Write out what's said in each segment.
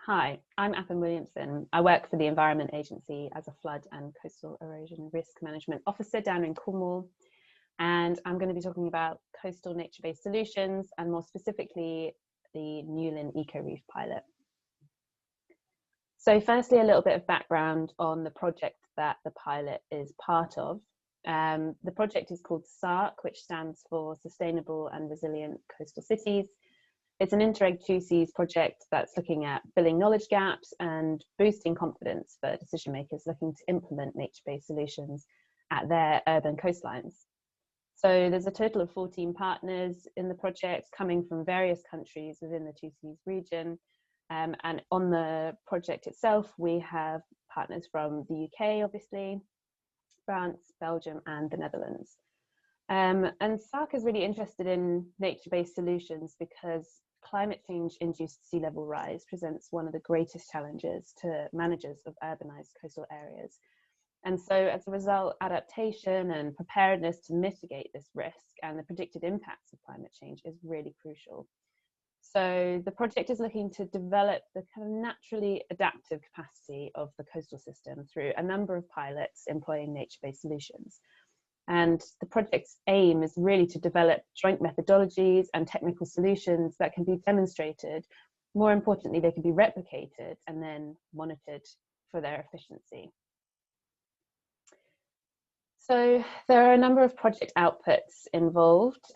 Hi, I'm Appin Williamson. I work for the Environment Agency as a Flood and Coastal Erosion Risk Management Officer down in Cornwall. And I'm going to be talking about coastal nature-based solutions and more specifically, the Newlyn Eco Reef pilot. So firstly, a little bit of background on the project that the pilot is part of. The project is called SARCC, which stands for Sustainable and Resilient Coastal Cities. It's an Interreg 2Cs project that's looking at filling knowledge gaps and boosting confidence for decision makers looking to implement nature-based solutions at their urban coastlines. So there's a total of 14 partners in the project coming from various countries within the 2Cs region. And on the project itself, we have partners from the UK, obviously, France, Belgium, and the Netherlands. And SARCC is really interested in nature-based solutions because climate change-induced sea level rise presents one of the greatest challenges to managers of urbanized coastal areas. And so as a result, adaptation and preparedness to mitigate this risk and the predicted impacts of climate change is really crucial. So the project is looking to develop the kind of naturally adaptive capacity of the coastal system through a number of pilots employing nature-based solutions. And the project's aim is really to develop joint methodologies and technical solutions that can be demonstrated. More importantly, they can be replicated and then monitored for their efficiency. So there are a number of project outputs involved.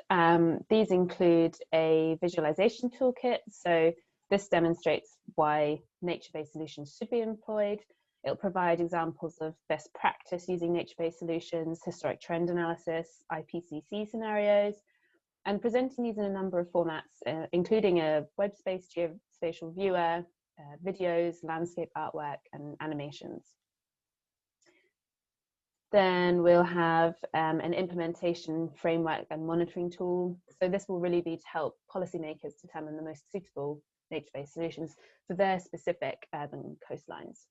These include a visualization toolkit. So this demonstrates why nature-based solutions should be employed. It'll provide examples of best practice using nature-based solutions, historic trend analysis, IPCC scenarios, and presenting these in a number of formats, including a web-based geospatial viewer, videos, landscape artwork, and animations. Then we'll have an implementation framework and monitoring tool. So this will really be to help policymakers determine the most suitable nature-based solutions for their specific urban coastlines.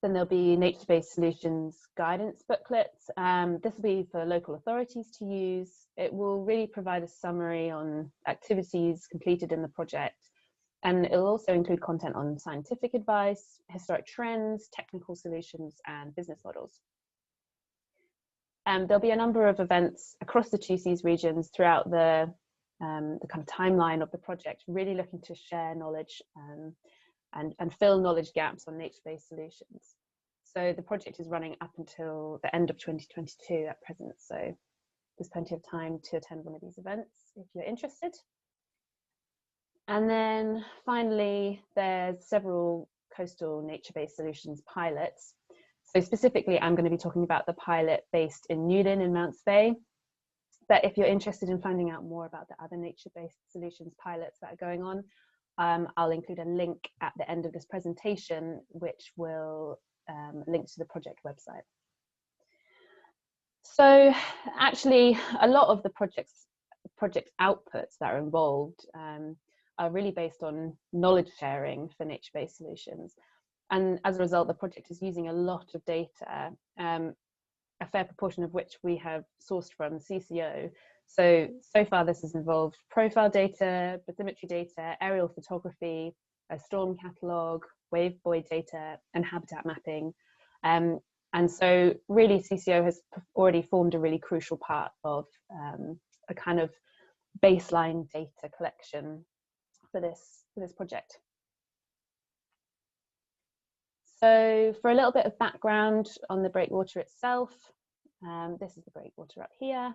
Then there'll be nature-based solutions guidance booklets. This will be for local authorities to use. It will really provide a summary on activities completed in the project. And it'll also include content on scientific advice, historic trends, technical solutions, and business models. There'll be a number of events across the 2Cs regions throughout the kind of timeline of the project, really looking to share knowledge and fill knowledge gaps on nature-based solutions. So the project is running up until the end of 2022 at present. So there's plenty of time to attend one of these events if you're interested. And then finally, there's several coastal nature-based solutions pilots. So specifically, I'm going to be talking about the pilot based in Newlyn in Mounts Bay. But if you're interested in finding out more about the other nature-based solutions pilots that are going on, I'll include a link at the end of this presentation, which will link to the project website. So actually, a lot of the project outputs that are involved are really based on knowledge sharing for nature-based solutions. And as a result, the project is using a lot of data, a fair proportion of which we have sourced from CCO. So far this has involved profile data, bathymetry data, aerial photography, a storm catalogue, wave buoy data, and habitat mapping. And so really CCO has already formed a really crucial part of a kind of baseline data collection for this project. So for a little bit of background on the breakwater itself, this is the breakwater up here.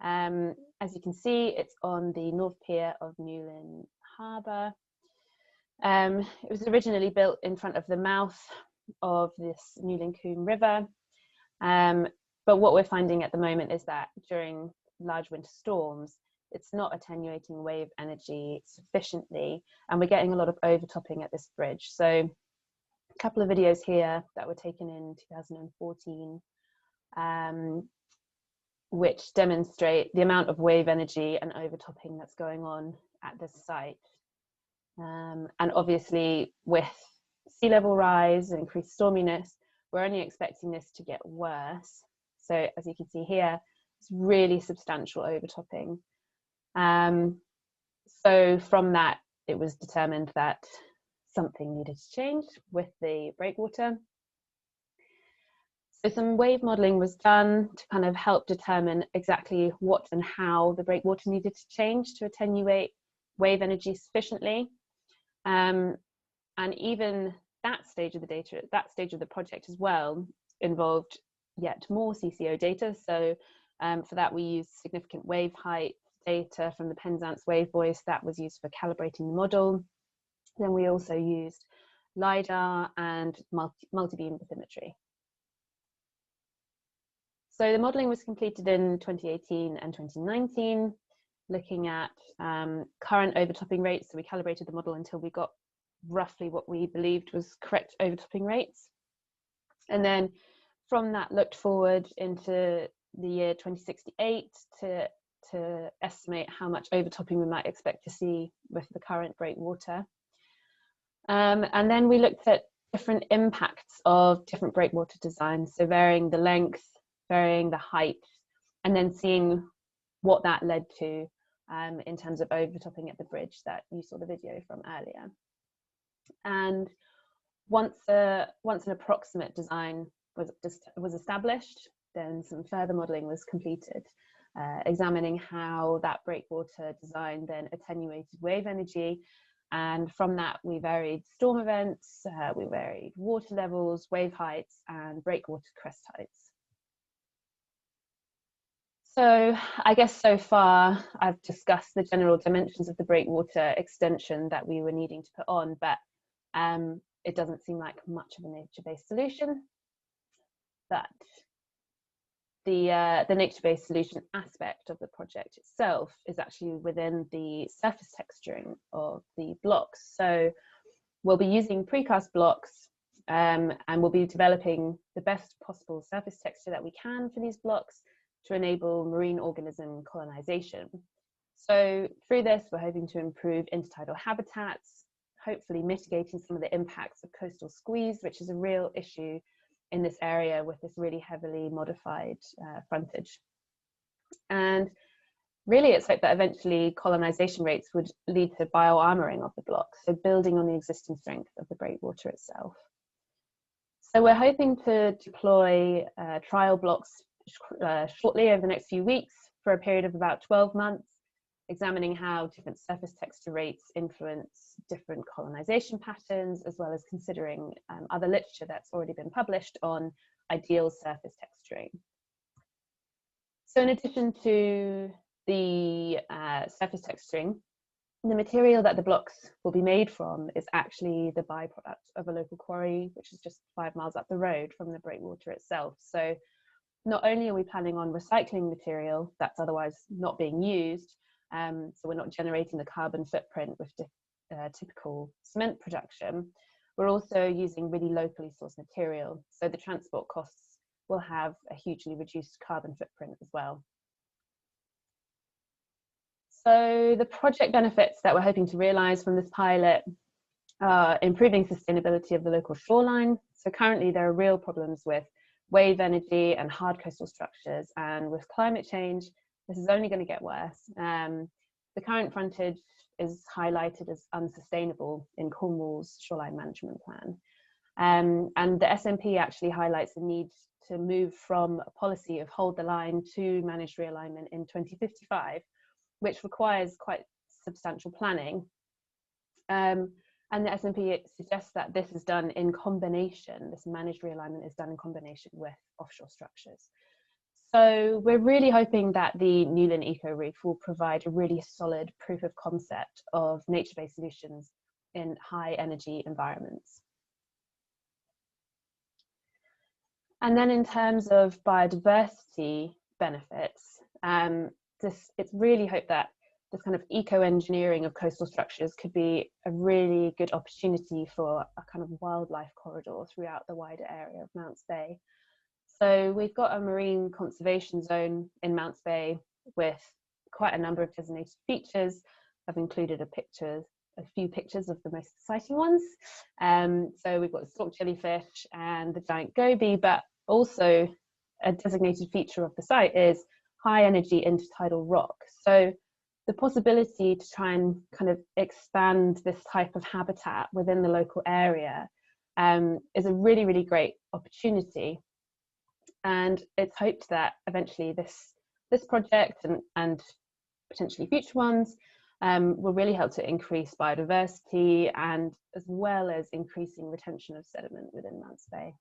As you can see, it's on the North Pier of Newlyn Harbour. It was originally built in front of the mouth of this Newlyn River. But what we're finding at the moment is that during large winter storms, it's not attenuating wave energy sufficiently, and we're getting a lot of overtopping at this bridge. So a couple of videos here that were taken in 2014, which demonstrate the amount of wave energy and overtopping that's going on at this site. And obviously with sea level rise and increased storminess, we're only expecting this to get worse. So as you can see here, it's really substantial overtopping. So from that, it was determined that something needed to change with the breakwater. So some wave modelling was done to kind of help determine exactly what and how the breakwater needed to change to attenuate wave energy sufficiently. And even that stage of the data, that stage of the project as well, involved yet more CCO data. So for that, we used significant wave height data from the Penzance wave voice that was used for calibrating the model. Then we also used LiDAR and multi-beam bathymetry. So the modelling was completed in 2018 and 2019, looking at current overtopping rates. So we calibrated the model until we got roughly what we believed was correct overtopping rates. And then from that looked forward into the year 2068 to estimate how much overtopping we might expect to see with the current breakwater. And then we looked at different impacts of different breakwater designs, so varying the length, varying the height, and then seeing what that led to in terms of overtopping at the bridge that you saw the video from earlier. And once an approximate design was established, then some further modelling was completed, examining how that breakwater design then attenuated wave energy. And from that, we varied storm events, we varied water levels, wave heights, and breakwater crest heights. So I guess so far I've discussed the general dimensions of the breakwater extension that we were needing to put on, but it doesn't seem like much of a nature-based solution. But the nature-based solution aspect of the project itself is actually within the surface texturing of the blocks. So we'll be using precast blocks and we'll be developing the best possible surface texture that we can for these blocks to enable marine organism colonization. So through this, we're hoping to improve intertidal habitats, hopefully mitigating some of the impacts of coastal squeeze, which is a real issue in this area with this really heavily modified frontage. And really it's hoped that eventually colonization rates would lead to bioarmoring of the blocks, so building on the existing strength of the breakwater itself. So we're hoping to deploy trial blocks shortly over the next few weeks for a period of about 12 months, examining how different surface texture rates influence different colonization patterns, as well as considering other literature that's already been published on ideal surface texturing. So in addition to the surface texturing, the material that the blocks will be made from is actually the byproduct of a local quarry, which is just 5 miles up the road from the breakwater itself. So not only are we planning on recycling material that's otherwise not being used, so we're not generating the carbon footprint with typical cement production, we're also using really locally sourced material. So the transport costs will have a hugely reduced carbon footprint as well. So the project benefits that we're hoping to realise from this pilot are improving sustainability of the local shoreline. So currently there are real problems with wave energy and hard coastal structures, and with climate change, this is only going to get worse. The current frontage is highlighted as unsustainable in Cornwall's shoreline management plan. And the SNP actually highlights the need to move from a policy of hold the line to managed realignment in 2055, which requires quite substantial planning. And the SNP suggests that this is done in combination, this managed realignment is done in combination with offshore structures. So we're really hoping that the Newlyn Eco Reef will provide a really solid proof of concept of nature-based solutions in high energy environments. And then in terms of biodiversity benefits, it's really hoped that this kind of eco-engineering of coastal structures could be a really good opportunity for a kind of wildlife corridor throughout the wider area of Mounts Bay. So we've got a marine conservation zone in Mounts Bay with quite a number of designated features. I've included a few pictures of the most exciting ones. So we've got the stalk jellyfish and the giant goby, but also a designated feature of the site is high energy intertidal rock. So the possibility to try and kind of expand this type of habitat within the local area is a really, really great opportunity. And it's hoped that eventually this project and potentially future ones will really help to increase biodiversity, and as well as increasing retention of sediment within Mounts Bay.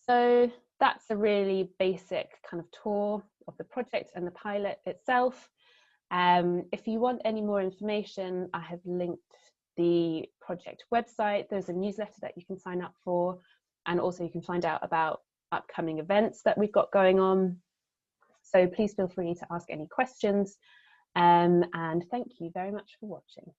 So that's a really basic kind of tour of the project and the pilot itself. If you want any more information, I have linked the project website. There's a newsletter that you can sign up for, and also you can find out about upcoming events that we've got going on. So please feel free to ask any questions, and thank you very much for watching.